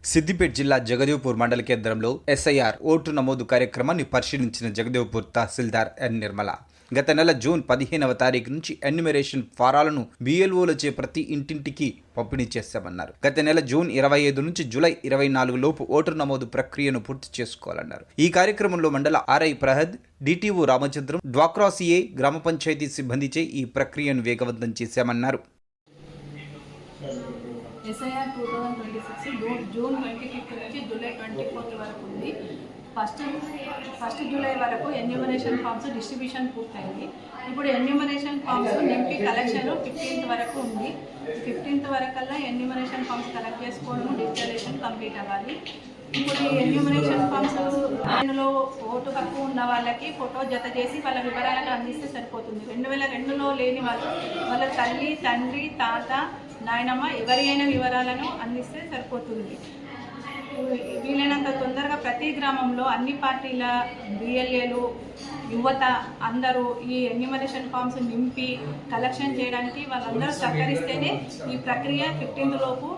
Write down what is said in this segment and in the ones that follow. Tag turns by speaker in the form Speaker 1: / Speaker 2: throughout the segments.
Speaker 1: సిద్దిపేట జిల్లా జగదేవ్పూర్ మండల కేంద్రంలో ఎస్ఐఆర్ ఓటు నమోదు కార్యక్రమాన్ని పరిశీలించిన జగదేవ్పూర్ తహసీల్దార్ ఎన్ నిర్మల గత నెల జూన్ 15వ తారీఖు నుంచి ఎన్యుమరేషన్ ఫారాలను బిఎల్ఓలచే ప్రతి ఇంటింటికి పంపిణీ చేశామన్నారు. గత నెల జూన్ 25 నుంచి జూలై 24 లోపు ఓటు నమోదు ప్రక్రియను పూర్తి చేసుకోవాలన్నారు. ఈ కార్యక్రమంలో మండల ఆర్ఐ ప్రహద్, డిటిఓ రామచంద్రం, డ్వాక్రా సిఏ, గ్రామ పంచాయతీ సిబ్బందిచే ఈ ప్రక్రియను వేగవంతం చేశామన్నారు.
Speaker 2: SIR 2026 జూన్ 25 నుంచి జూలై 24 వరకు ఉంది. ఫస్ట్ జూలై వరకు ఎన్యూమరేషన్ ఫామ్స్ డిస్ట్రిబ్యూషన్ పూర్తయింది. ఇప్పుడు ఎన్యూమరేషన్ ఫామ్స్ నింపి కలెక్షన్ 15th వరకు ఉంది. 15th వరకల్లా ఎన్యూమరేషన్ ఫామ్స్ కలెక్ట్ చేసుకోవడం, డిజిటలైజేషన్ కంప్లీట్ అవ్వాలి. ఇప్పుడు ఈ ఎన్యూమరేషన్ ఫామ్స్ అందులో ఓటు హక్కు ఉన్న వాళ్ళకి ఫోటో జత చేసి వాళ్ళ వివరాలను అందిస్తే సరిపోతుంది. 2002లో లేని వాళ్ళు వాళ్ళ తల్లి, తండ్రి, తాత, నాయనమ్మ ఎవరైనా వివరాలను అందిస్తే సరిపోతుంది. వీలైనంత తొందరగా ప్రతి గ్రామంలో అన్ని పార్టీల బిఎల్ఏలు, యువత అందరూ ఈ ఎన్యూమరేషన్ ఫామ్స్ నింపి కలెక్షన్ చేయడానికి వాళ్ళందరూ సహకరిస్తేనే ఈ ప్రక్రియ 15th లోపు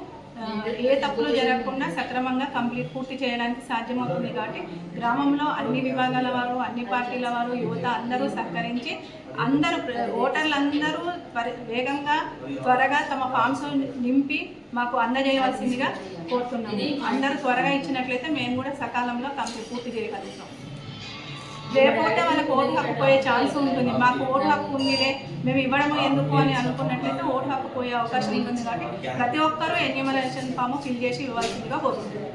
Speaker 2: ఏ తప్పులు జరగకుండా సక్రమంగా పూర్తి చేయడానికి సాధ్యమవుతుంది. కాబట్టి గ్రామంలో అన్ని విభాగాల వారు, అన్ని పార్టీల వారు, యువత అందరూ సహకరించి ఓటర్లందరూ వేగంగా త్వరగా తమ ఫామ్స్ నింపి మాకు అందజేయవలసిందిగా కోరుతున్నాము. అందరూ త్వరగా ఇచ్చినట్లయితే మేము కూడా సకాలంలో పూర్తి చేయగలుగుతాం. లేకపోతే వాళ్ళకి ఓటు హక్కు పోయే ఛాన్స్ ఉంటుంది. మాకు ఓటు హక్కు ఉందిలే, మేము ఇవ్వడము ఎందుకు అని అనుకున్నట్లయితే ఓటు హక్కు పోయే అవకాశం ఉంటుంది. కాబట్టి ప్రతి ఒక్కరూ ఎన్యూమరేషన్ ఫామ్ ఫిల్ చేసి ఇవ్వాల్సిందిగా కోరుకుంటున్నాం.